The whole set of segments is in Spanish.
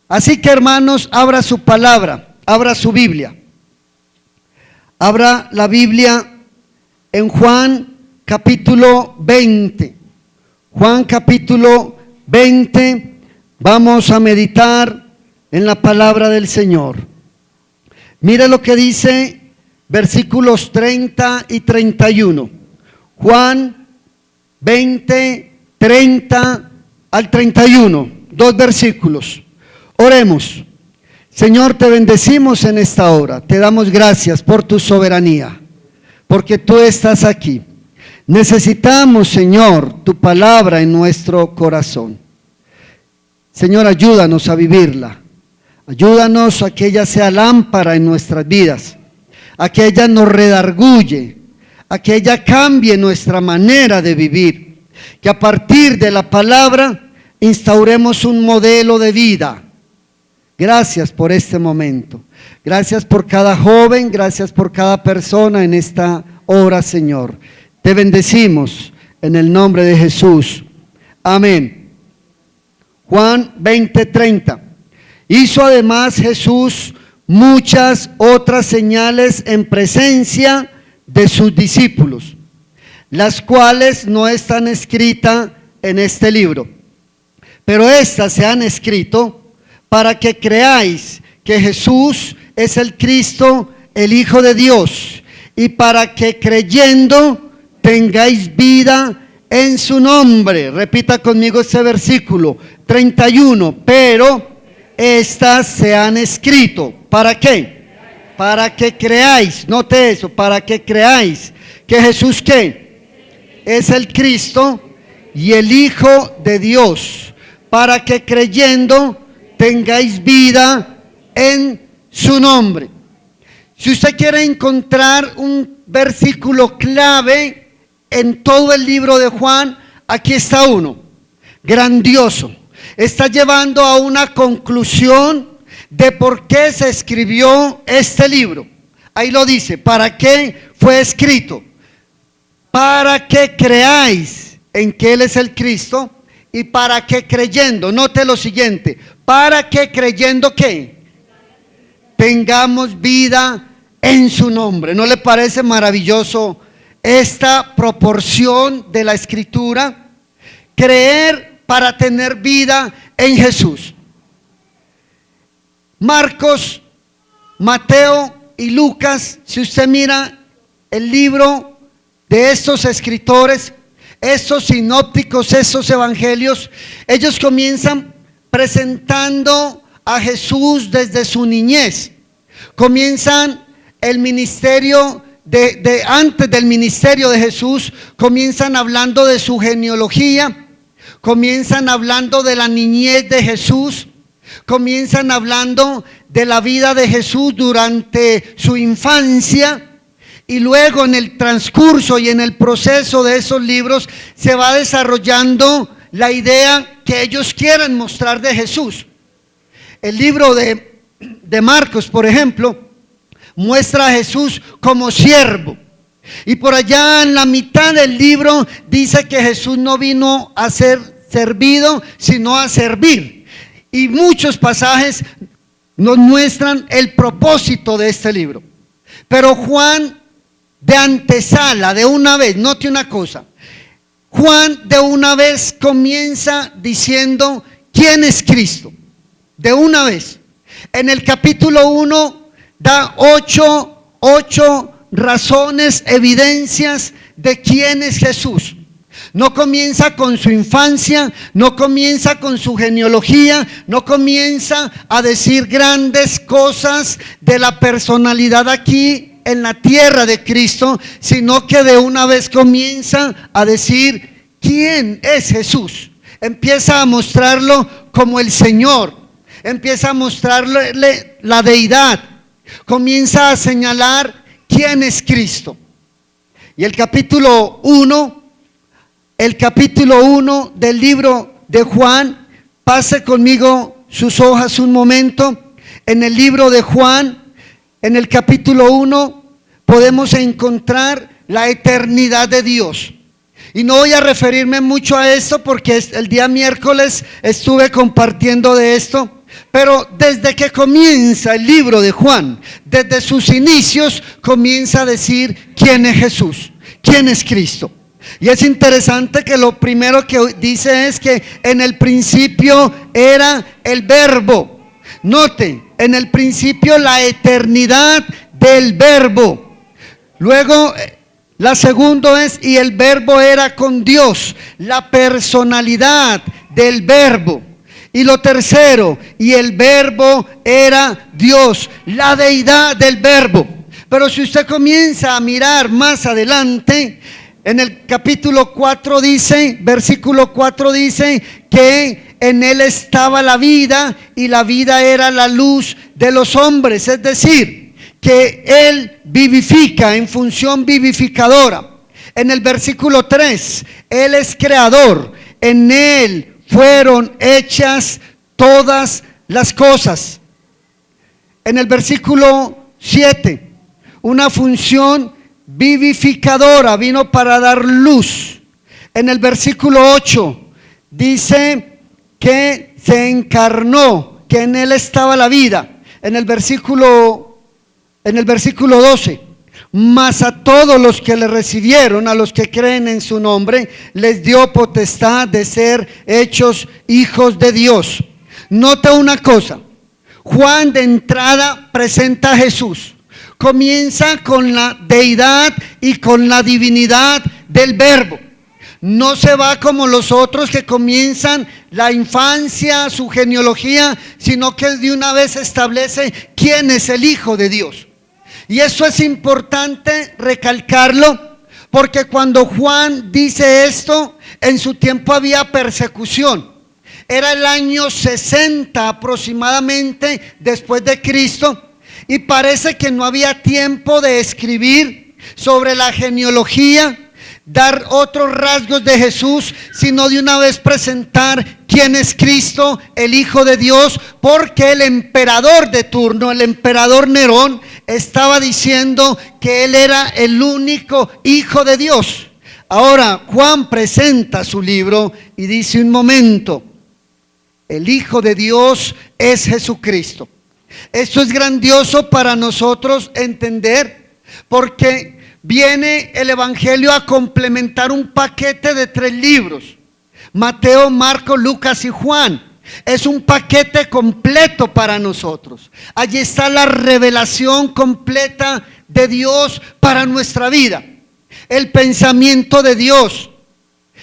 Así que, hermanos, abra su palabra, abra su Biblia. Abra la Biblia en Juan capítulo 20. Juan capítulo 20, vamos a meditar en la palabra del Señor. Mire lo que dice versículos 30 y 31. Juan 20, 30 al 31, dos versículos. Oremos. Señor, te bendecimos en esta hora, te damos gracias por tu soberanía, porque tú estás aquí. Necesitamos, Señor, tu palabra en nuestro corazón. Señor, ayúdanos a vivirla, ayúdanos a que ella sea lámpara en nuestras vidas, a que ella nos redarguye, a que ella cambie nuestra manera de vivir, que a partir de la palabra instauremos un modelo de vida. Gracias por este momento, gracias por cada joven, gracias por cada persona en esta hora, Señor. Te bendecimos en el nombre de Jesús. Amén. Juan 20:30. Hizo además Jesús muchas otras señales en presencia de sus discípulos, las cuales no están escritas en este libro, pero estas se han escrito para que creáis que Jesús es el Cristo, el Hijo de Dios, y para que creyendo tengáis vida en su nombre. Repita conmigo este versículo 31. Pero estas se han escrito. ¿Para qué? Para que creáis, note eso, para que creáis que Jesús ¿qué? Es el Cristo y el Hijo de Dios, para que creyendo tengáis vida en su nombre. Si usted quiere encontrar un versículo clave en todo el libro de Juan, aquí está uno, grandioso. Está llevando a una conclusión de por qué se escribió este libro. Ahí lo dice, ¿para qué fue escrito? Para que creáis en que Él es el Cristo y para que creyendo, note lo siguiente, para que creyendo ¿qué? Tengamos vida en su nombre. ¿No le parece maravilloso esta proporción de la Escritura? Creer para tener vida en Jesús. Marcos, Mateo y Lucas, si usted mira el libro de estos escritores, estos sinópticos, estos evangelios, ellos comienzan presentando a Jesús desde su niñez. Comienzan el ministerio antes del ministerio de Jesús, comienzan hablando de su genealogía, comienzan hablando de la niñez de Jesús, comienzan hablando de la vida de Jesús durante su infancia. Y luego en el transcurso y en el proceso de esos libros se va desarrollando la idea que ellos quieren mostrar de Jesús. El libro de Marcos, por ejemplo, muestra a Jesús como siervo. Y por allá en la mitad del libro dice que Jesús no vino a ser servido, sino a servir. Y muchos pasajes nos muestran el propósito de este libro. Pero Juan, de antesala, de una vez, note una cosa, Juan de una vez comienza diciendo quién es Cristo, de una vez. En el capítulo 1 da ocho razones, evidencias de quién es Jesús. No comienza con su infancia, no comienza con su genealogía, no comienza a decir grandes cosas de la personalidad aquí en la tierra de Cristo, sino que de una vez comienza a decir quién es Jesús. Empieza a mostrarlo como el Señor, empieza a mostrarle la deidad, comienza a señalar quién es Cristo. Y el capítulo 1 del libro de Juan, pase conmigo sus hojas un momento. En el libro de Juan, en el capítulo 1, podemos encontrar la eternidad de Dios. Y no voy a referirme mucho a esto porque el día miércoles estuve compartiendo de esto, Pero desde que comienza el libro de Juan, desde sus inicios, comienza a decir quién es Jesús, quién es Cristo. Y es interesante que lo primero que dice es que en el principio era el Verbo. Note, en el principio la eternidad del Verbo. Luego, la segunda es, y el Verbo era con Dios, la personalidad del Verbo. Y lo tercero, y el Verbo era Dios, la deidad del Verbo. Pero si usted comienza a mirar más adelante, en el capítulo 4 dice, versículo 4 dice que en él estaba la vida y la vida era la luz de los hombres. Es decir, que él vivifica en función vivificadora. En el versículo 3, él es creador, en él fueron hechas todas las cosas. En el versículo 7, una función vivificadora, vino para dar luz. En el versículo 8 dice que se encarnó, que en él estaba la vida. En el versículo 12, mas a todos los que le recibieron, a los que creen en su nombre, les dio potestad de ser hechos hijos de Dios. Nota una cosa, Juan de entrada presenta a Jesús. Comienza con la deidad y con la divinidad del Verbo. No se va como los otros que comienzan la infancia, su genealogía, sino que de una vez establece quién es el Hijo de Dios. Y eso es importante recalcarlo, porque cuando Juan dice esto, en su tiempo había persecución. Era el año 60 aproximadamente después de Cristo. Y parece que no había tiempo de escribir sobre la genealogía, dar otros rasgos de Jesús, sino de una vez presentar quién es Cristo, el Hijo de Dios, porque el emperador de turno, el emperador Nerón, estaba diciendo que él era el único Hijo de Dios. Ahora Juan presenta su libro y dice: un momento, el Hijo de Dios es Jesucristo. Esto es grandioso para nosotros entender, porque viene el Evangelio a complementar un paquete de 3 libros: Mateo, Marcos, Lucas y Juan. Es un paquete completo para nosotros. Allí está la revelación completa de Dios para nuestra vida, el pensamiento de Dios,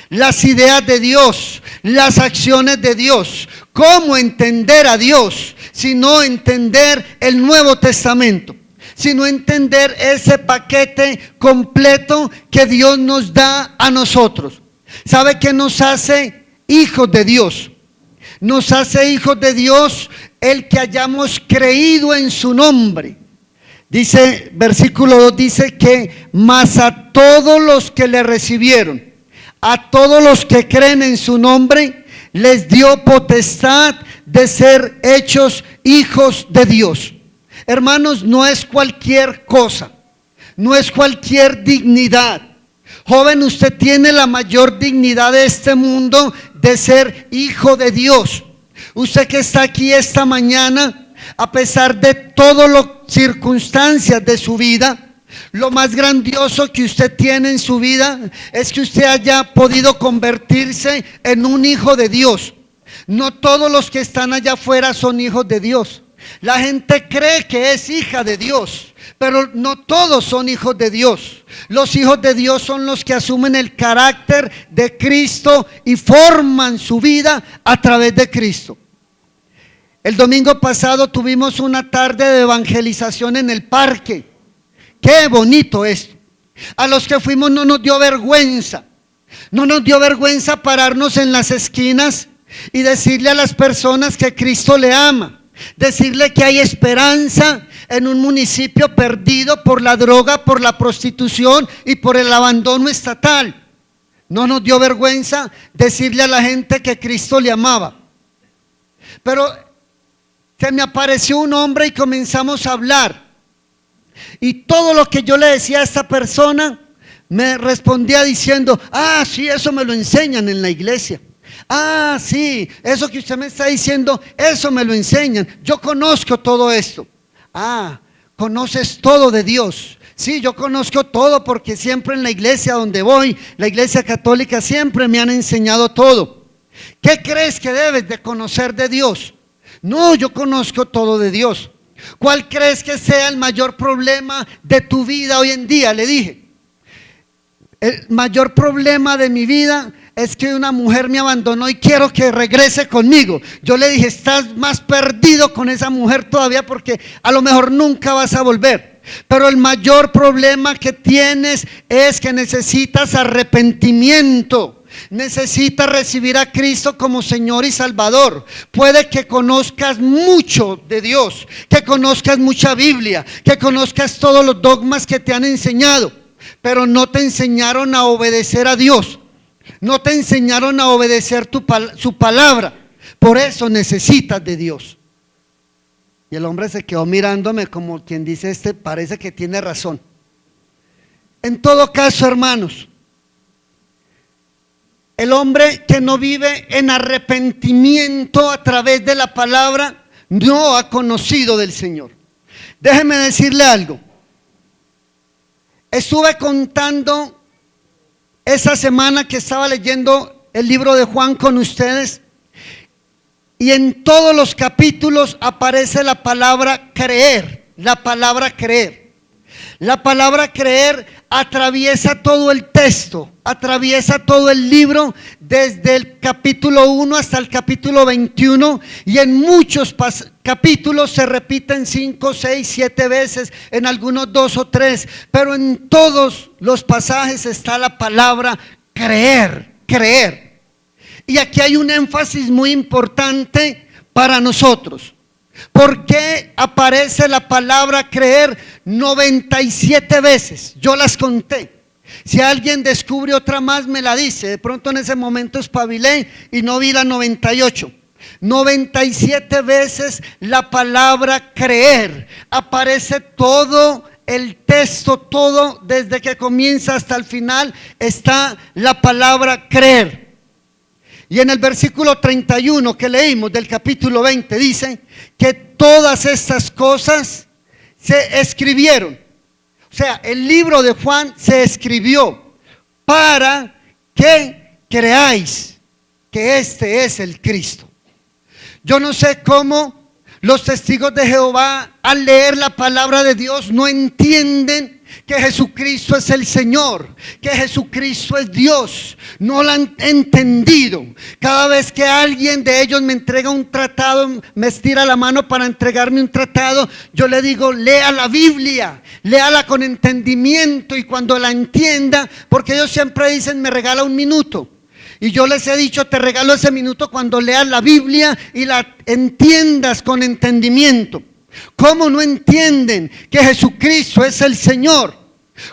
las ideas de Dios, las acciones de Dios. ¿Cómo entender a Dios? Sino entender el Nuevo Testamento, sino entender ese paquete completo que Dios nos da a nosotros. ¿Sabe qué nos hace hijos de Dios? Nos hace hijos de Dios el que hayamos creído en su nombre. Dice, versículo 2 dice que mas a todos los que le recibieron, a todos los que creen en su nombre, les dio potestad de ser hechos hijos de Dios. Hermanos, no es cualquier cosa, no es cualquier dignidad. Joven, usted tiene la mayor dignidad de este mundo de ser hijo de Dios. Usted que está aquí esta mañana, a pesar de todas las circunstancias de su vida, lo más grandioso que usted tiene en su vida es que usted haya podido convertirse en un hijo de Dios. No todos los que están allá afuera son hijos de Dios. La gente cree que es hija de Dios, pero no todos son hijos de Dios. Los hijos de Dios son los que asumen el carácter de Cristo y forman su vida a través de Cristo. El domingo pasado tuvimos una tarde de evangelización en el parque. Qué bonito esto. A los que fuimos no nos dio vergüenza. No nos dio vergüenza pararnos en las esquinas y decirle a las personas que Cristo le ama. Decirle que hay esperanza en un municipio perdido por la droga, por la prostitución y por el abandono estatal. No nos dio vergüenza decirle a la gente que Cristo le amaba. Pero se me apareció un hombre y comenzamos a hablar. Y todo lo que yo le decía a esta persona me respondía diciendo: ah, sí, eso me lo enseñan en la iglesia. Ah, sí, eso que usted me está diciendo, eso me lo enseñan. Yo conozco todo esto. Ah, conoces todo de Dios. Sí, yo conozco todo porque siempre en la iglesia donde voy, la iglesia católica, siempre me han enseñado todo. ¿Qué crees que debes de conocer de Dios? No, yo conozco todo de Dios. ¿Cuál crees que sea el mayor problema de tu vida hoy en día? Le dije, el mayor problema de mi vida es que una mujer me abandonó y quiero que regrese conmigo. Yo le dije, estás más perdido con esa mujer todavía porque a lo mejor nunca vas a volver. Pero el mayor problema que tienes es que necesitas arrepentimiento. Necesitas recibir a Cristo como Señor y Salvador. Puede que conozcas mucho de Dios, que conozcas mucha Biblia, que conozcas todos los dogmas que te han enseñado, pero no te enseñaron a obedecer a Dios. No te enseñaron a obedecer su palabra. Por eso necesitas de Dios. Y el hombre se quedó mirándome como quien dice, parece que tiene razón. En todo caso, hermanos, el hombre que no vive en arrepentimiento a través de la palabra no ha conocido del Señor. Déjeme decirle algo. Estuve contando esa semana que estaba leyendo el libro de Juan con ustedes, y en todos los capítulos aparece la palabra creer, la palabra creer. La palabra creer atraviesa todo el texto, atraviesa todo el libro desde el capítulo 1 hasta el capítulo 21, y en muchos capítulos se repiten 5, 6, 7 veces, en algunos 2 o 3, pero en todos los pasajes está la palabra creer, creer. Y aquí hay un énfasis muy importante para nosotros. ¿Por qué aparece la palabra creer 97 veces? Yo las conté. Si alguien descubre otra más, me la dice. De pronto en ese momento espabilé y no vi la 98. 97 veces la palabra creer. Aparece todo el texto, todo desde que comienza hasta el final está la palabra creer. Y en el versículo 31 que leímos del capítulo 20 dice que todas estas cosas se escribieron. O sea, el libro de Juan se escribió para que creáis que este es el Cristo. Yo no sé cómo los testigos de Jehová al leer la palabra de Dios no entienden que Jesucristo es el Señor, que Jesucristo es Dios. No lo han entendido. Cada vez que alguien de ellos me entrega un tratado, me estira la mano para entregarme un tratado, yo le digo, lea la Biblia, léala con entendimiento, y cuando la entienda, porque ellos siempre dicen, me regala un minuto. Y yo les he dicho, te regalo ese minuto cuando leas la Biblia y la entiendas con entendimiento. ¿Cómo no entienden que Jesucristo es el Señor?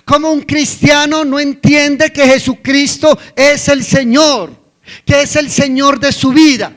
¿Cómo un cristiano no entiende que Jesucristo es el Señor? Que es el Señor de su vida.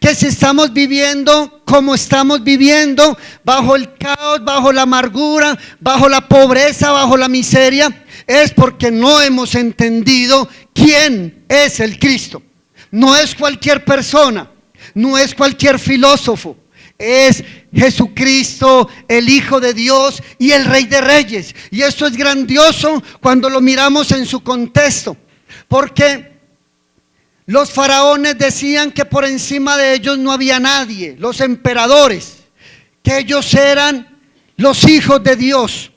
Que si estamos viviendo como estamos viviendo, bajo el caos, bajo la amargura, bajo la pobreza, bajo la miseria, es porque no hemos entendido quién es el Cristo. No es cualquier persona, no es cualquier filósofo. Es Jesucristo, el Hijo de Dios y el Rey de Reyes. Y esto es grandioso cuando lo miramos en su contexto, porque los faraones decían que por encima de ellos no había nadie, los emperadores, que ellos eran los hijos de Dios,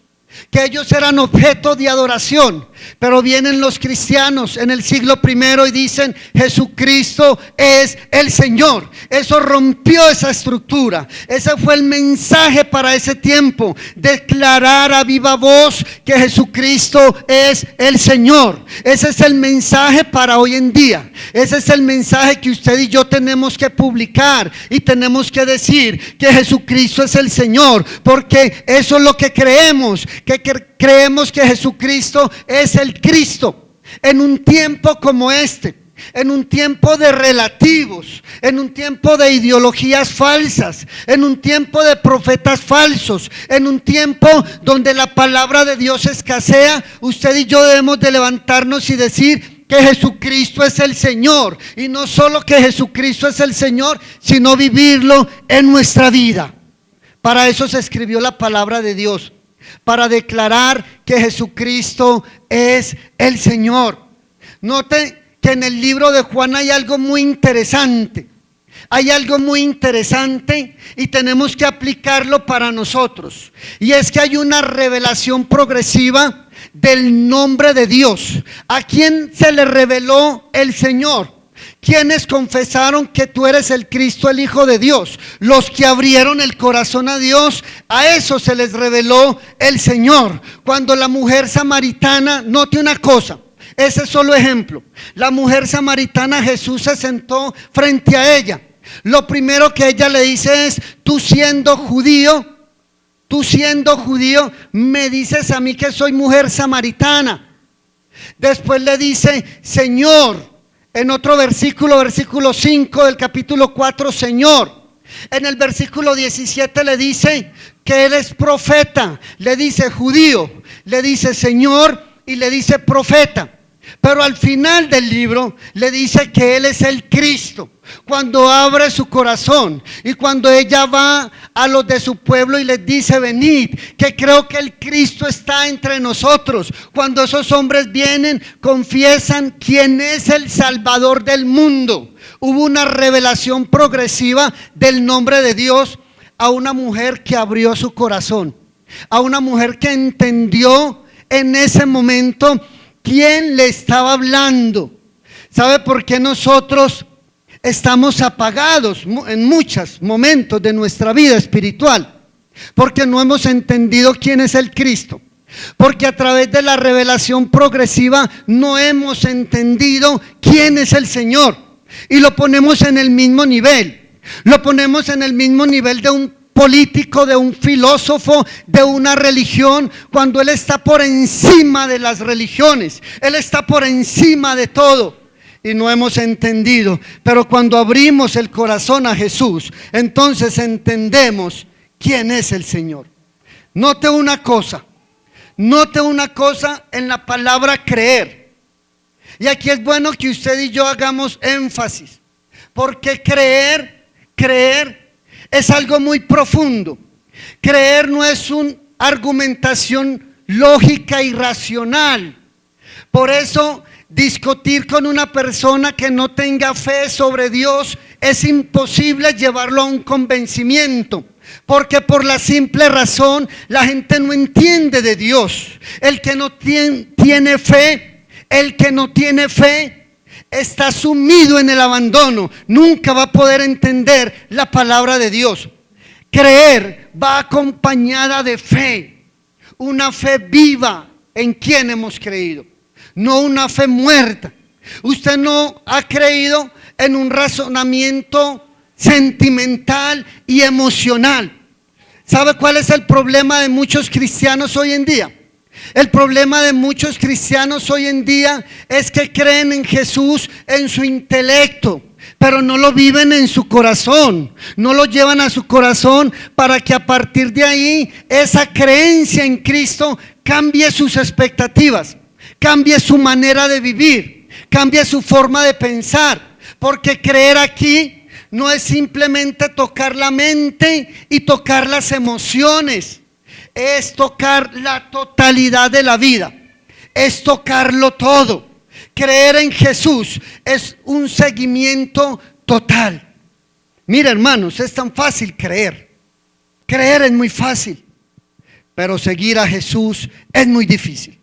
que ellos eran objeto de adoración. Pero vienen los cristianos en el siglo I y dicen, Jesucristo es el Señor. Eso rompió esa estructura. Ese fue el mensaje para ese tiempo: declarar a viva voz que Jesucristo es el Señor. Ese es el mensaje para hoy en día. Ese es el mensaje que usted y yo tenemos que publicar, y tenemos que decir que Jesucristo es el Señor, porque eso es lo que creemos, creemos que Jesucristo es el Cristo. En un tiempo como este, en un tiempo de relativos, en un tiempo de ideologías falsas, en un tiempo de profetas falsos, en un tiempo donde la palabra de Dios escasea, usted y yo debemos de levantarnos y decir que Jesucristo es el Señor. Y no solo que Jesucristo es el Señor, sino vivirlo en nuestra vida. Para eso se escribió la palabra de Dios, para declarar que Jesucristo es el Señor. Note que en el libro de Juan hay algo muy interesante. Hay algo muy interesante y tenemos que aplicarlo para nosotros. Y es que hay una revelación progresiva del nombre de Dios. ¿A quién se le reveló el Señor? ¿Quiénes confesaron que tú eres el Cristo, el Hijo de Dios? Los que abrieron el corazón a Dios, a eso se les reveló el Señor. Cuando la mujer samaritana, note una cosa, ese es solo ejemplo. La mujer samaritana, Jesús se sentó frente a ella. Lo primero que ella le dice es: tú siendo judío, me dices a mí que soy mujer samaritana. Después le dice: Señor. En otro versículo 5 del capítulo 4, Señor. En el versículo 17 le dice que él es profeta. Le dice judío, le dice Señor y le dice profeta. Pero al final del libro le dice que él es el Cristo. Cuando abre su corazón y cuando ella va a los de su pueblo y les dice: venid, que creo que el Cristo está entre nosotros. Cuando esos hombres vienen, confiesan quién es el Salvador del mundo. Hubo una revelación progresiva del nombre de Dios a una mujer que abrió su corazón, a una mujer que entendió en ese momento quién le estaba hablando. ¿Sabe por qué nosotros estamos apagados en muchos momentos de nuestra vida espiritual? Porque no hemos entendido quién es el Cristo. Porque a través de la revelación progresiva no hemos entendido quién es el Señor. Y lo ponemos en el mismo nivel. Lo ponemos en el mismo nivel de un político, de un filósofo, de una religión, cuando Él está por encima de las religiones. Él está por encima de todo. Y no hemos entendido. Pero cuando abrimos el corazón a Jesús, entonces entendemos quién es el Señor. Note una cosa en la palabra creer. Y aquí es bueno que usted y yo hagamos énfasis, porque creer es algo muy profundo. Creer no es una argumentación lógica y racional. Por eso discutir con una persona que no tenga fe sobre Dios es imposible llevarlo a un convencimiento, porque por la simple razón la gente no entiende de Dios. El que no tiene fe está sumido en el abandono, nunca va a poder entender la palabra de Dios. Creer va acompañada de fe, una fe viva en quien hemos creído, no una fe muerta. Usted no ha creído en un razonamiento sentimental y emocional. ¿Sabe cuál es el problema de muchos cristianos hoy en día? El problema de muchos cristianos hoy en día es que creen en Jesús en su intelecto, pero no lo viven en su corazón, no lo llevan a su corazón para que a partir de ahí esa creencia en Cristo cambie sus expectativas, cambie su manera de vivir, cambie su forma de pensar, porque creer aquí no es simplemente tocar la mente y tocar las emociones, es tocar la totalidad de la vida, es tocarlo todo. Creer en Jesús es un seguimiento total. Mira, hermanos, es tan fácil creer. Creer es muy fácil, pero seguir a Jesús es muy difícil.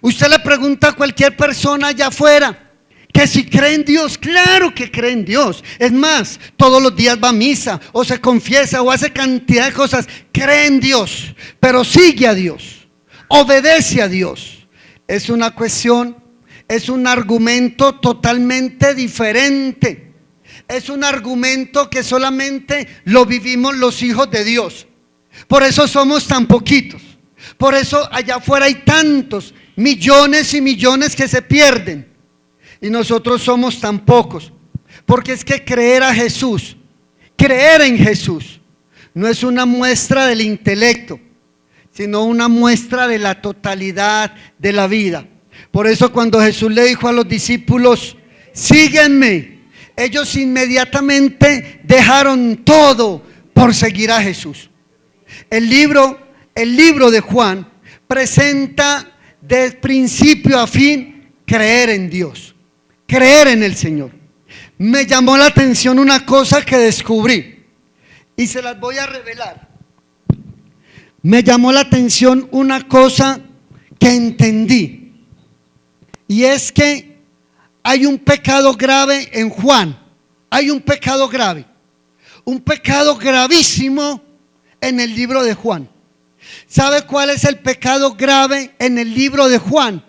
Usted le pregunta a cualquier persona allá afuera que si cree en Dios. Claro que cree en Dios. Es más, todos los días va a misa o se confiesa o hace cantidad de cosas. Cree en Dios, pero sigue a Dios, obedece a Dios. Es una cuestión, es un argumento totalmente diferente. Es un argumento que solamente lo vivimos los hijos de Dios. Por eso somos tan poquitos. Por eso allá afuera hay tantos millones y millones que se pierden. Y nosotros somos tan pocos, porque es que creer a Jesús, creer en Jesús, no es una muestra del intelecto, sino una muestra de la totalidad de la vida. Por eso cuando Jesús le dijo a los discípulos, síguenme, ellos inmediatamente dejaron todo por seguir a Jesús. El libro de Juan presenta de principio a fin creer en Dios, creer en el Señor. Me llamó la atención una cosa que descubrí y se las voy a revelar. Me llamó la atención una cosa que entendí, y es que hay un pecado grave en Juan. Hay un pecado grave, un pecado gravísimo en el libro de Juan. ¿Sabe cuál es el pecado grave en el libro de Juan?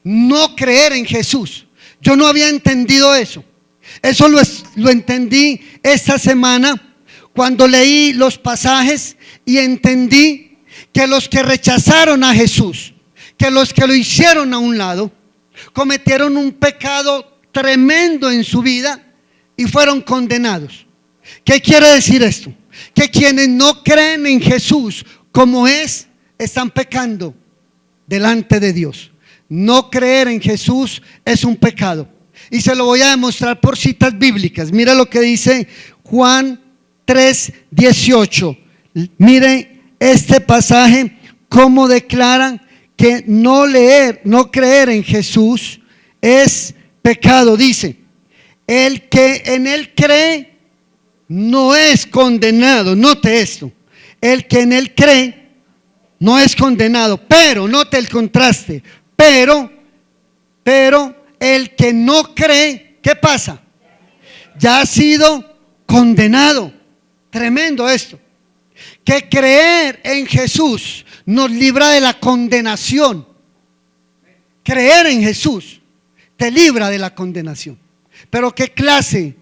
No creer en Jesús. Yo no había entendido eso. Eso lo entendí esta semana cuando leí los pasajes y entendí que los que rechazaron a Jesús, que los que lo hicieron a un lado, cometieron un pecado tremendo en su vida y fueron condenados. ¿Qué quiere decir esto? Que quienes no creen en Jesús como es, están pecando delante de Dios. No creer en Jesús es un pecado. Y se lo voy a demostrar por citas bíblicas. Mira lo que dice Juan 3:18. Mire este pasaje, cómo declaran que no creer en Jesús es pecado. Dice, el que en él cree no es condenado. Note esto, el que en él cree no es condenado, pero, note el contraste, pero el que no cree, ¿qué pasa? Ya ha sido condenado. Tremendo esto, que creer en Jesús nos libra de la condenación. Creer en Jesús te libra de la condenación. Pero ¿qué clase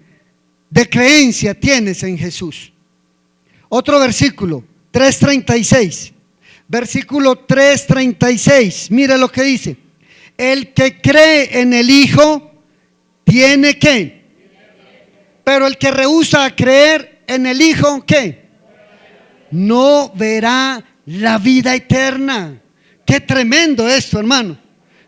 de creencia tienes en Jesús? Otro versículo, 3:36. Versículo 3:36. Mire lo que dice. El que cree en el Hijo tiene ¿qué? Pero el que rehúsa creer en el Hijo, ¿qué? No verá la vida eterna. Qué tremendo esto, hermano.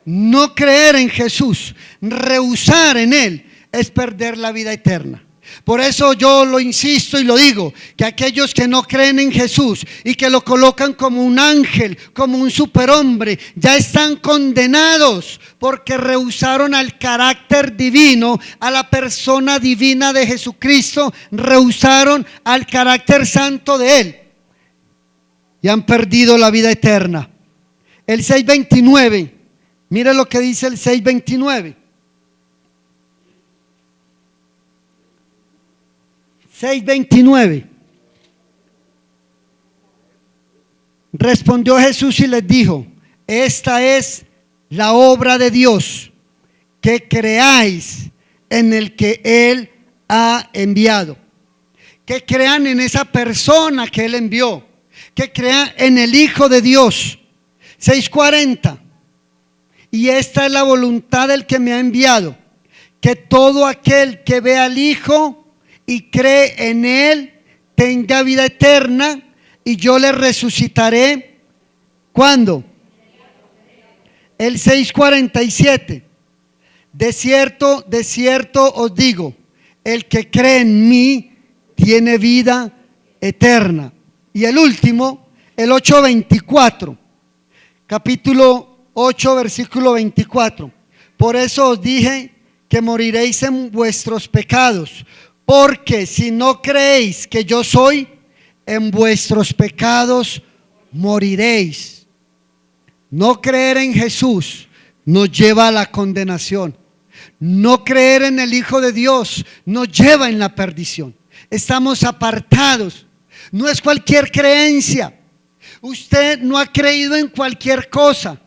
No creer en Jesús, rehusar en Él, es perder la vida eterna. Por eso yo lo insisto y lo digo, que aquellos que no creen en Jesús y que lo colocan como un ángel, como un superhombre, ya están condenados porque rehusaron al carácter divino, a la persona divina de Jesucristo, rehusaron al carácter santo de Él y han perdido la vida eterna. El 6:29, mire lo que dice el 6:29. 6:29. Respondió Jesús y les dijo: esta es la obra de Dios, que creáis en el que Él ha enviado. Que crean en esa persona que Él envió, que crean en el Hijo de Dios. 6:40. Y esta es la voluntad del que me ha enviado, que todo aquel que ve al Hijo y cree en Él tenga vida eterna, y yo le resucitaré. ¿Cuándo? El 6:47. De cierto os digo, el que cree en mí tiene vida eterna. Y el último, el 8:24, capítulo 8, versículo 24. Por eso os dije que moriréis en vuestros pecados, porque si no creéis que yo soy, en vuestros pecados moriréis. No creer en Jesús nos lleva a la condenación. No creer en el Hijo de Dios nos lleva en la perdición. Estamos apartados. No es cualquier creencia. Usted no ha creído en cualquier cosa.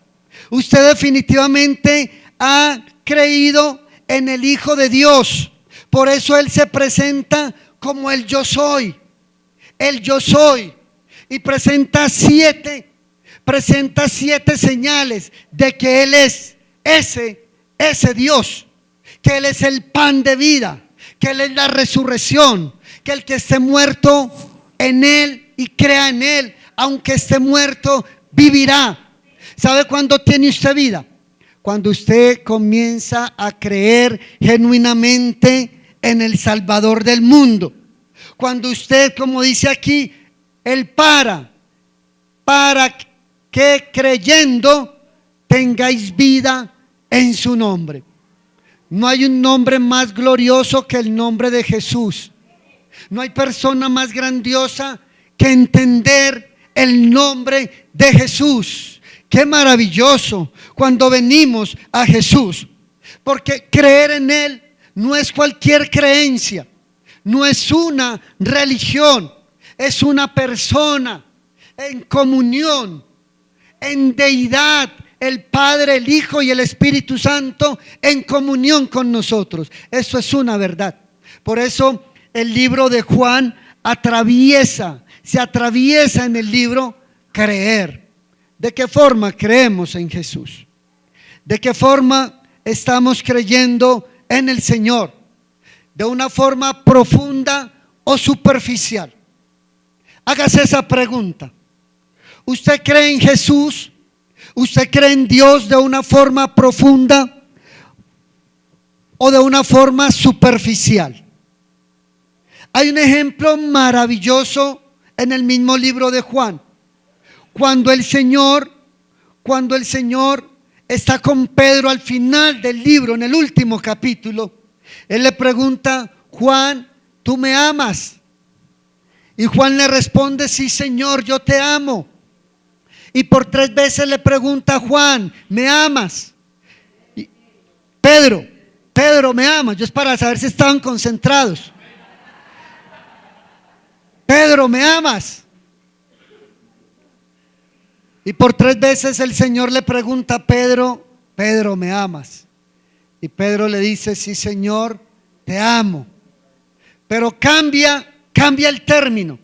Usted definitivamente ha creído en el Hijo de Dios. Por eso Él se presenta como el yo soy. El yo soy. Y presenta siete señales de que Él es ese Dios. Que Él es el pan de vida. Que Él es la resurrección. Que el que esté muerto en Él y crea en Él, aunque esté muerto, vivirá. ¿Sabe cuándo tiene usted vida? cuando usted comienza a creer genuinamente en el Salvador del mundo. Cuando usted, como dice aquí, Él para que creyendo tengáis vida en su nombre. No hay un nombre más glorioso que el nombre de Jesús. No hay persona más grandiosa que entender el nombre de Jesús. Qué maravilloso cuando venimos a Jesús, porque creer en Él no es cualquier creencia, no es una religión, es una persona en comunión, en deidad, el Padre, el Hijo y el Espíritu Santo en comunión con nosotros. Eso es una verdad. Por eso el libro de Juan se atraviesa en el libro creer. ¿De qué forma creemos en Jesús? ¿De qué forma estamos creyendo en el Señor? ¿De una forma profunda o superficial? Hágase esa pregunta. ¿Usted cree en Jesús? ¿Usted cree en Dios de una forma profunda o de una forma superficial? Hay un ejemplo maravilloso en el mismo libro de Juan. Cuando el Señor está con Pedro al final del libro, en el último capítulo, Él le pregunta: Juan, ¿tú me amas? Y Juan le responde: sí, Señor, yo te amo. Y por 3 veces le pregunta a Juan: ¿me amas? Y Pedro, ¿me amas? Yo es para saber si estaban concentrados. Pedro, ¿me amas? Y por 3 veces el Señor le pregunta a Pedro: Pedro, ¿me amas? Y Pedro le dice: sí, Señor, te amo. Pero cambia el término.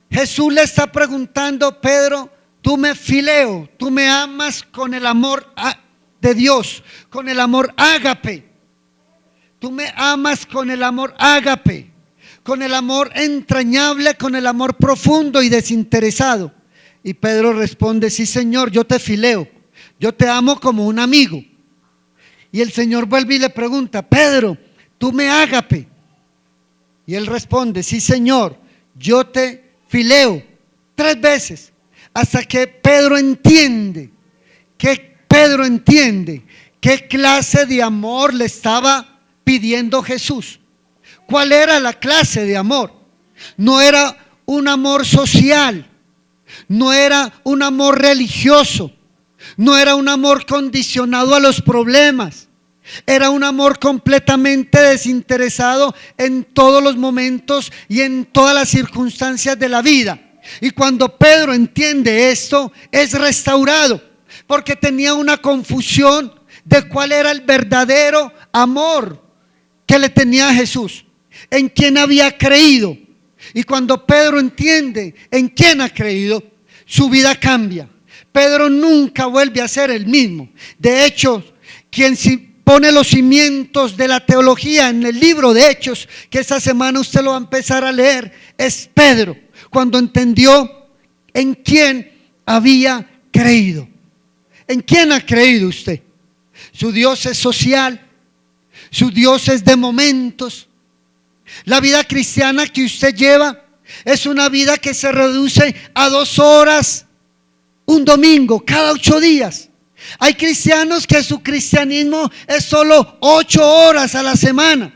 Jesús le está preguntando: Pedro, tú me fileo, tú me amas con el amor de Dios, con el amor ágape. Tú me amas con el amor ágape, con el amor entrañable, con el amor profundo y desinteresado. Y Pedro responde: sí, Señor, yo te fileo, yo te amo como un amigo. Y el Señor vuelve y le pregunta: Pedro, tú me ágape. Y él responde: sí, Señor, yo te fileo. 3 veces, hasta que Pedro entiende qué clase de amor le estaba pidiendo Jesús. ¿Cuál era la clase de amor? No era un amor social, no era un amor religioso, no era un amor condicionado a los problemas. Era un amor completamente desinteresado en todos los momentos y en todas las circunstancias de la vida. Y cuando Pedro entiende esto, es restaurado, porque tenía una confusión de cuál era el verdadero amor que le tenía a Jesús, en quién había creído. Y cuando Pedro entiende en quién ha creído, su vida cambia. Pedro nunca vuelve a ser el mismo. De hecho, quien pone los cimientos de la teología en el libro de Hechos, que esta semana usted lo va a empezar a leer, es Pedro, cuando entendió en quién había creído. ¿En quién ha creído usted? Su Dios es social, su Dios es de momentos. La vida cristiana que usted lleva es una vida que se reduce a 2 horas un domingo cada 8 días. Hay cristianos que su cristianismo es solo 8 horas a la semana.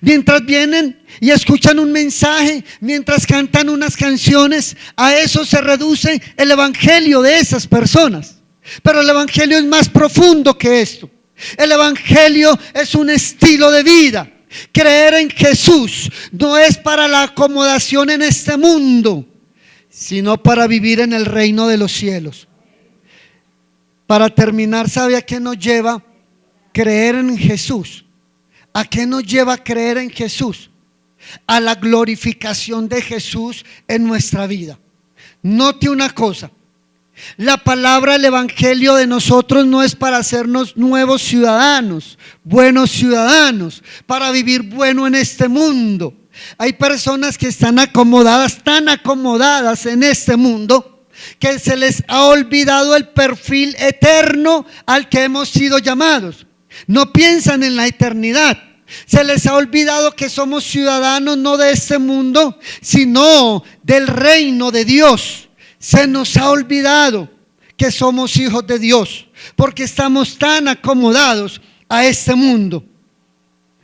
Mientras vienen y escuchan un mensaje, mientras cantan unas canciones, a eso se reduce el evangelio de esas personas. Pero el evangelio es más profundo que esto. El evangelio es un estilo de vida. Creer en Jesús no es para la acomodación en este mundo, sino para vivir en el reino de los cielos. Para terminar, ¿sabe a qué nos lleva creer en Jesús? ¿A qué nos lleva creer en Jesús? A la glorificación de Jesús en nuestra vida. Note una cosa: la palabra, el evangelio de nosotros no es para hacernos nuevos ciudadanos, buenos ciudadanos, para vivir bueno en este mundo. Hay personas que están acomodadas, tan acomodadas en este mundo, que se les ha olvidado el perfil eterno al que hemos sido llamados. No piensan en la eternidad. Se les ha olvidado que somos ciudadanos no de este mundo, sino del reino de Dios. Se nos ha olvidado que somos hijos de Dios, porque estamos tan acomodados a este mundo,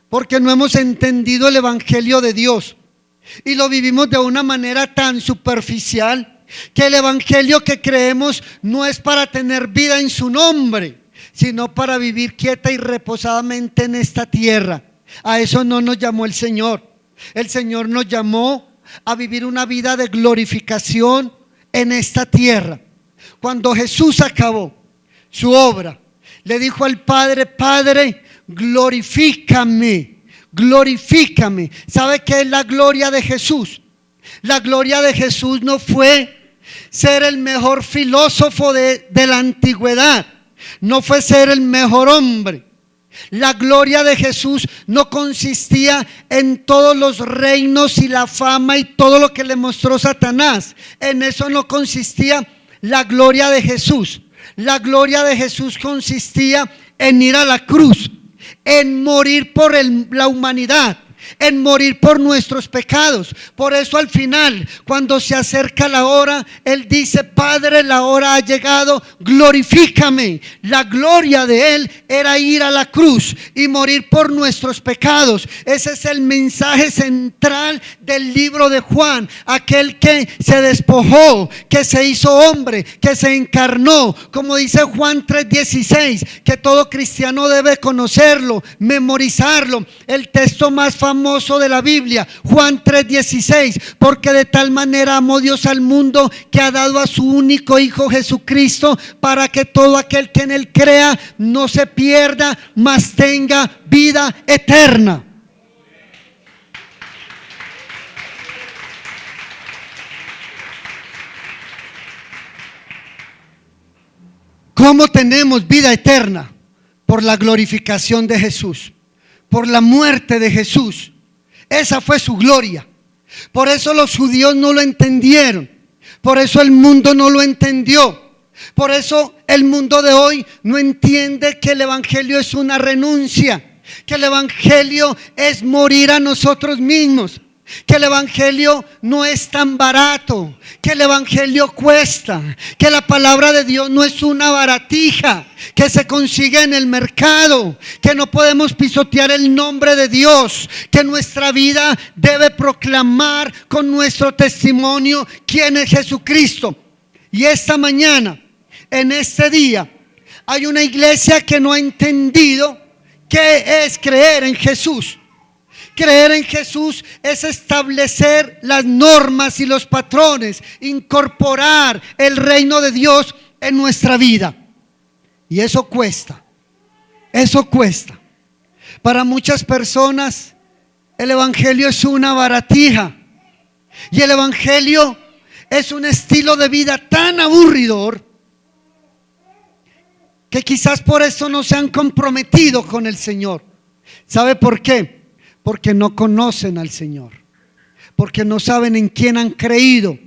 porque no hemos entendido el evangelio de Dios y lo vivimos de una manera tan superficial, que el evangelio que creemos no es para tener vida en su nombre, sino para vivir quieta y reposadamente en esta tierra. A eso no nos llamó el Señor. El Señor nos llamó a vivir una vida de glorificación en esta tierra. Cuando Jesús acabó su obra, le dijo al Padre: Padre, glorifícame, glorifícame. ¿Sabe qué es la gloria de Jesús? La gloria de Jesús no fue ser el mejor filósofo de la antigüedad, no fue ser el mejor hombre. La gloria de Jesús no consistía en todos los reinos y la fama y todo lo que le mostró Satanás. En eso no consistía la gloria de Jesús. La gloria de Jesús consistía en ir a la cruz, en morir por la humanidad, en morir por nuestros pecados. Por eso al final, cuando se acerca la hora, Él dice: Padre, la hora ha llegado, glorifícame. La gloria de Él era ir a la cruz y morir por nuestros pecados. Ese es el mensaje central del libro de Juan. Aquel que se despojó, que se hizo hombre, que se encarnó, como dice Juan 3:16, que todo cristiano debe conocerlo, memorizarlo. El texto más famoso de la Biblia, Juan 3:16, porque de tal manera amó Dios al mundo que ha dado a su único Hijo Jesucristo, para que todo aquel que en Él crea no se pierda, mas tenga vida eterna. ¿Cómo tenemos vida eterna? Por la glorificación de Jesús, por la muerte de Jesús. Esa fue su gloria. Por eso los judíos no lo entendieron. Por eso el mundo no lo entendió. Por eso el mundo de hoy no entiende que el evangelio es una renuncia, que el evangelio es morir a nosotros mismos, que el evangelio no es tan barato, que el evangelio cuesta, que la palabra de Dios no es una baratija que se consigue en el mercado, que no podemos pisotear el nombre de Dios, que nuestra vida debe proclamar con nuestro testimonio quién es Jesucristo. Y esta mañana, en este día, hay una iglesia que no ha entendido qué es creer en Jesús. Creer en Jesús es establecer las normas y los patrones, incorporar el reino de Dios en nuestra vida. Y eso cuesta, eso cuesta. Para muchas personas el evangelio es una baratija, y el evangelio es un estilo de vida tan aburridor que quizás por eso no se han comprometido con el Señor. ¿Sabe por qué? Porque no conocen al Señor, porque no saben en quién han creído.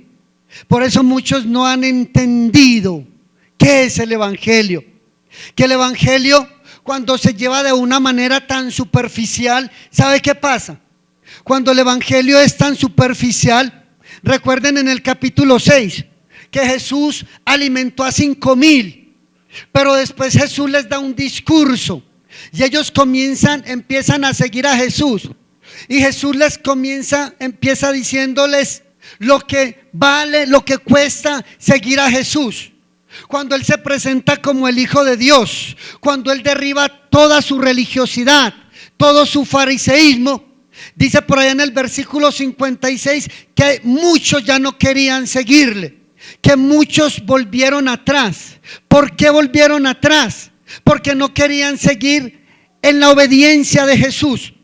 Por eso muchos no han entendido qué es el evangelio. Que el evangelio, cuando se lleva de una manera tan superficial, ¿sabe qué pasa? Cuando el evangelio es tan superficial, recuerden en el capítulo 6 que Jesús alimentó a 5,000. Pero después Jesús les da un discurso y ellos empiezan a seguir a Jesús. Y Jesús empieza diciéndoles lo que vale, lo que cuesta seguir a Jesús. Cuando Él se presenta como el Hijo de Dios, cuando Él derriba toda su religiosidad, todo su fariseísmo, dice por allá en el versículo 56 que muchos ya no querían seguirle, que muchos volvieron atrás. ¿Por qué volvieron atrás? Porque no querían seguir en la obediencia de Jesús,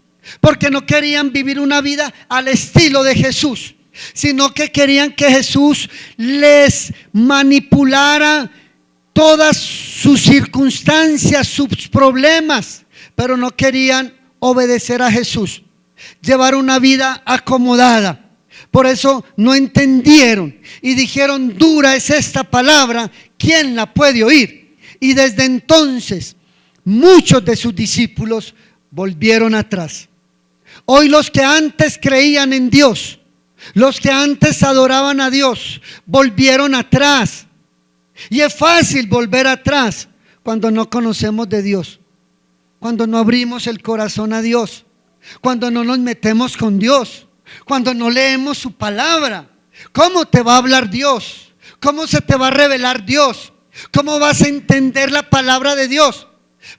porque no querían vivir una vida al estilo de Jesús, sino que querían que Jesús les manipulara todas sus circunstancias, sus problemas, pero no querían obedecer a Jesús, llevar una vida acomodada. Por eso no entendieron y dijeron: dura es esta palabra, ¿quién la puede oír? Y desde entonces muchos de sus discípulos volvieron atrás. Hoy los que antes creían en Dios, los que antes adoraban a Dios, volvieron atrás. Y es fácil volver atrás cuando no conocemos de Dios, cuando no abrimos el corazón a Dios, cuando no nos metemos con Dios, cuando no leemos su palabra. ¿Cómo te va a hablar Dios? ¿Cómo se te va a revelar Dios? ¿Cómo vas a entender la palabra de Dios?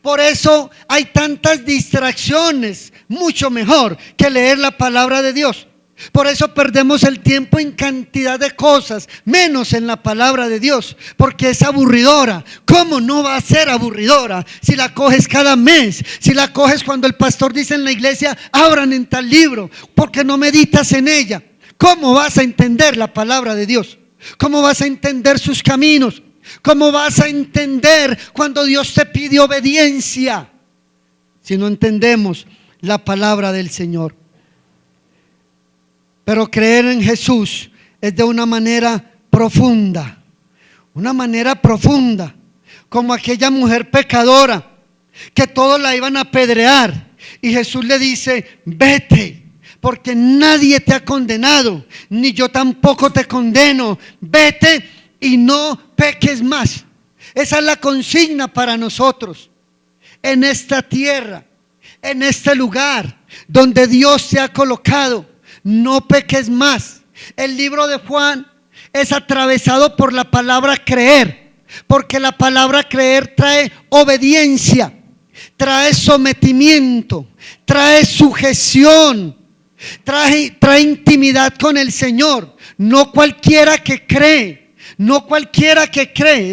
Por eso hay tantas distracciones, mucho mejor que leer la palabra de Dios. Por eso perdemos el tiempo en cantidad de cosas, menos en la palabra de Dios, porque es aburridora. ¿Cómo no va a ser aburridora si la coges cada mes? Si la coges cuando el pastor dice en la iglesia: abran en tal libro, porque no meditas en ella. ¿Cómo vas a entender la palabra de Dios? ¿Cómo vas a entender sus caminos? ¿Cómo vas a entender cuando Dios te pide obediencia si no entendemos la palabra del Señor? Pero creer en Jesús es de una manera profunda, como aquella mujer pecadora que todos la iban a apedrear, y Jesús le dice: vete, porque nadie te ha condenado, ni yo tampoco te condeno. Vete y no peques más. Esa es la consigna para nosotros en esta tierra, en este lugar donde Dios te ha colocado. No peques más. El libro de Juan es atravesado por la palabra creer, porque la palabra creer trae obediencia, trae sometimiento, trae sujeción, trae intimidad con el Señor. No cualquiera que cree,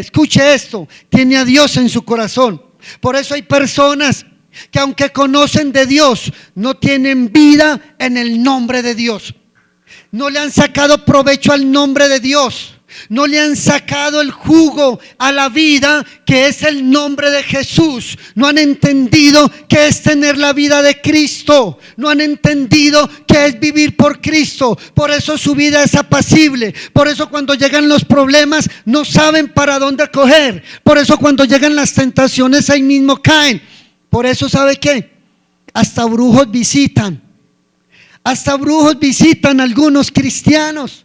escuche esto, tiene a Dios en su corazón. Por eso hay personas que aunque conocen de Dios, no tienen vida en el nombre de Dios. No le han sacado provecho al nombre de Dios. No le han sacado el jugo a la vida que es el nombre de Jesús. No han entendido qué es tener la vida de Cristo. No han entendido qué es vivir por Cristo. Por eso su vida es apacible. Por eso cuando llegan los problemas no saben para dónde coger. Por eso cuando llegan las tentaciones ahí mismo caen. Por eso, ¿sabe qué? Hasta brujos visitan algunos cristianos.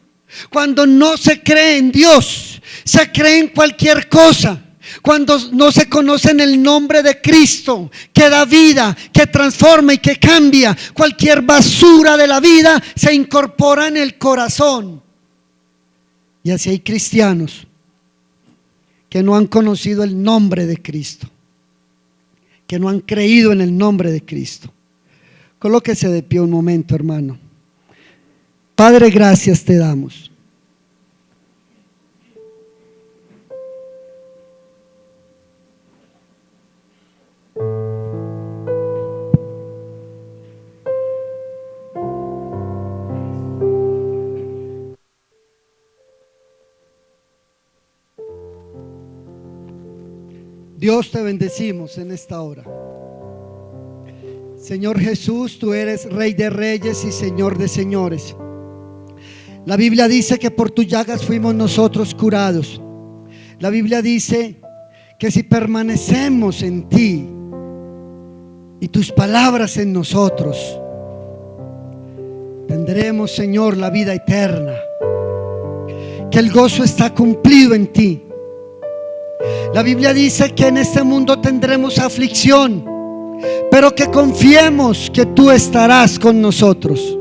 Cuando no se cree en Dios, se cree en cualquier cosa. Cuando no se conoce en el nombre de Cristo, que da vida, que transforma y que cambia, cualquier basura de la vida se incorpora en el corazón. Y así hay cristianos que no han conocido el nombre de Cristo, que no han creído en el nombre de Cristo. Colóquese de pie un momento, hermano. Padre, gracias te damos. Dios, te bendecimos en esta hora. Señor Jesús, tú eres Rey de Reyes y Señor de Señores. La Biblia dice que por tus llagas fuimos nosotros curados. La Biblia dice que si permanecemos en ti y tus palabras en nosotros, tendremos, Señor, la vida eterna. Que el gozo está cumplido en ti. La Biblia dice que en este mundo tendremos aflicción, pero que confiemos que tú estarás con nosotros.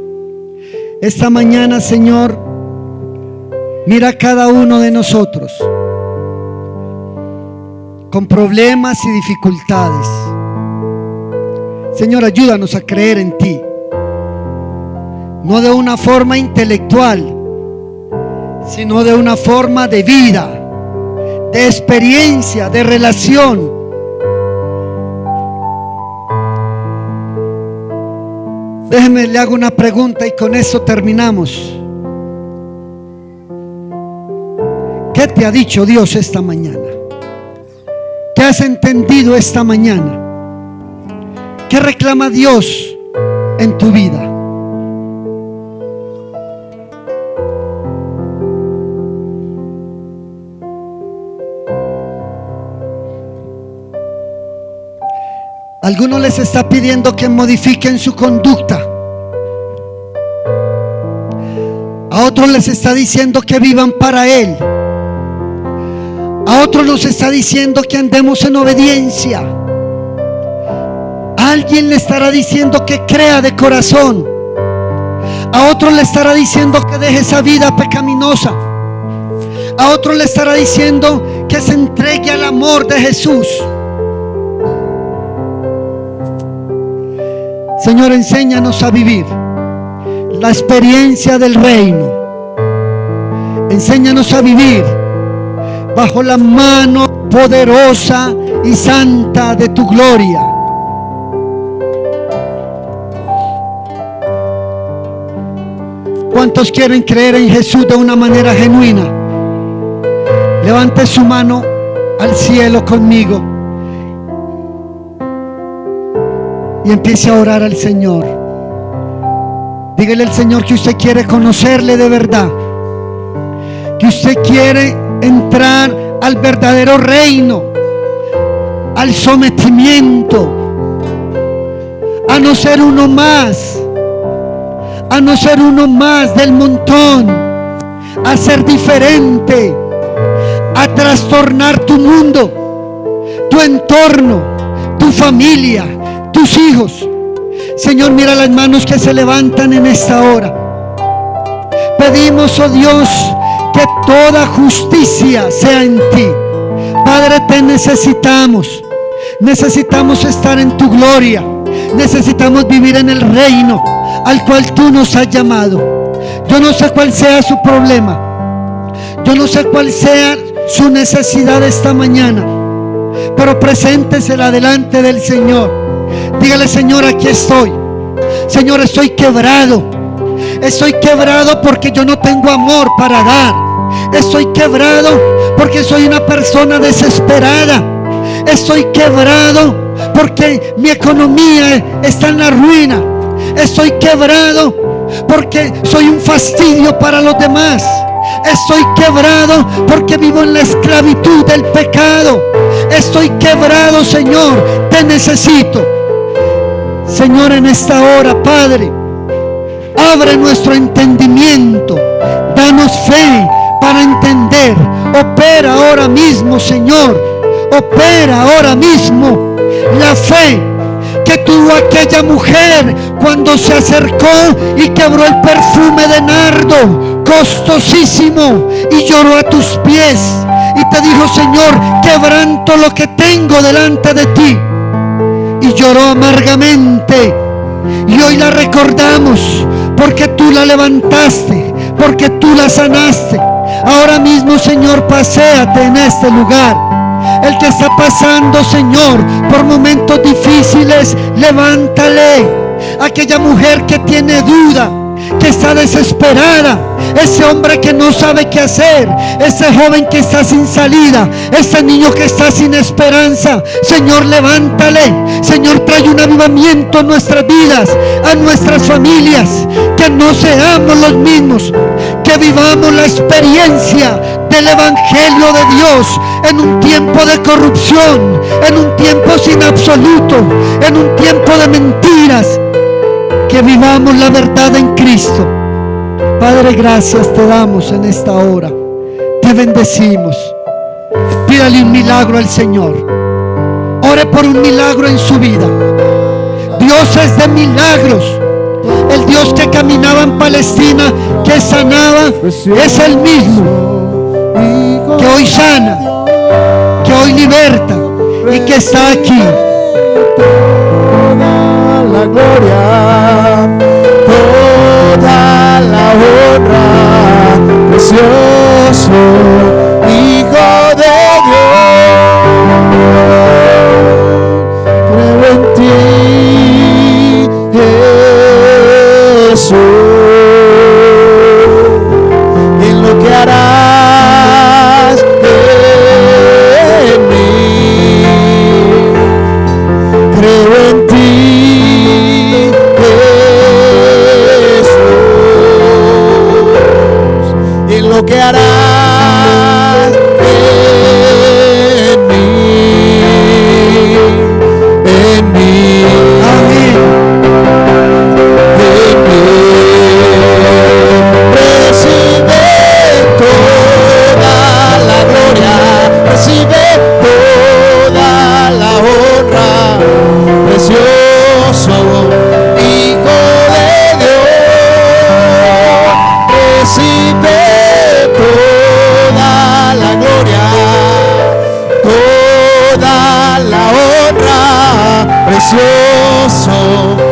Esta mañana, Señor, mira a cada uno de nosotros con problemas y dificultades. Señor, ayúdanos a creer en ti, no de una forma intelectual, sino de una forma de vida, de experiencia, de relación. Déjeme, le hago una pregunta y con eso terminamos. ¿Qué te ha dicho Dios esta mañana? ¿Qué has entendido esta mañana? ¿Qué reclama Dios en tu vida? Algunos les está pidiendo que modifiquen su conducta. A otros les está diciendo que vivan para Él. A otros nos está diciendo que andemos en obediencia. A alguien le estará diciendo que crea de corazón. A otro le estará diciendo que deje esa vida pecaminosa. A otro le estará diciendo que se entregue al amor de Jesús. Señor, enséñanos a vivir la experiencia del reino. Enséñanos a vivir bajo la mano poderosa y santa de tu gloria. ¿Cuántos quieren creer en Jesús de una manera genuina? Levante su mano al cielo conmigo y empiece a orar al Señor. Dígale al Señor que usted quiere conocerle de verdad, que usted quiere entrar al verdadero reino, al sometimiento, a no ser uno más, a no ser uno más del montón, a ser diferente, a trastornar tu mundo, tu entorno, tu familia, tus hijos. Señor, mira las manos que se levantan en esta hora. Pedimos, oh Dios, que toda justicia sea en ti. Padre, te necesitamos. Necesitamos estar en tu gloria. Necesitamos vivir en el reino al cual tú nos has llamado. Yo no sé cuál sea su problema. Yo no sé cuál sea su necesidad esta mañana, pero preséntesela delante del Señor. Dígale: Señor, aquí estoy. Señor, estoy quebrado. Estoy quebrado porque yo no tengo amor para dar. Estoy quebrado porque soy una persona desesperada. Estoy quebrado porque mi economía está en la ruina. Estoy quebrado porque soy un fastidio para los demás. Estoy quebrado porque vivo en la esclavitud del pecado. Estoy quebrado, Señor, te necesito. Señor, en esta hora, Padre, abre nuestro entendimiento, danos fe para entender. Opera ahora mismo, Señor, opera ahora mismo la fe que tuvo aquella mujer cuando se acercó y quebró el perfume de nardo costosísimo y lloró a tus pies y te dijo: Señor, quebranto lo que tengo delante de ti. Y lloró amargamente, y hoy la recordamos porque tú la levantaste, porque tú la sanaste. Ahora mismo, Señor, paséate en este lugar. El que está pasando, Señor, por momentos difíciles, levántale. Aquella mujer que tiene duda, que está desesperada, ese hombre que no sabe qué hacer, ese joven que está sin salida, ese niño que está sin esperanza, Señor, levántale. Señor, trae un avivamiento a nuestras vidas, a nuestras familias, que no seamos los mismos, que vivamos la experiencia del Evangelio de Dios en un tiempo de corrupción, en un tiempo sin absoluto, en un tiempo de mentiras. Que vivamos la verdad en Cristo. Padre, gracias te damos en esta hora. Te bendecimos. Pídale un milagro al Señor. Ore por un milagro en su vida. Dios es de milagros. El Dios que caminaba en Palestina, que sanaba, es el mismo que hoy sana, que hoy liberta y que está aquí. La gloria, toda la honra, precioso Hijo de Dios, creo en ti, Jesús, en lo que harás en mí, creo en ti. Lo que harás en mí, recibe toda la gloria, toda la honra, precioso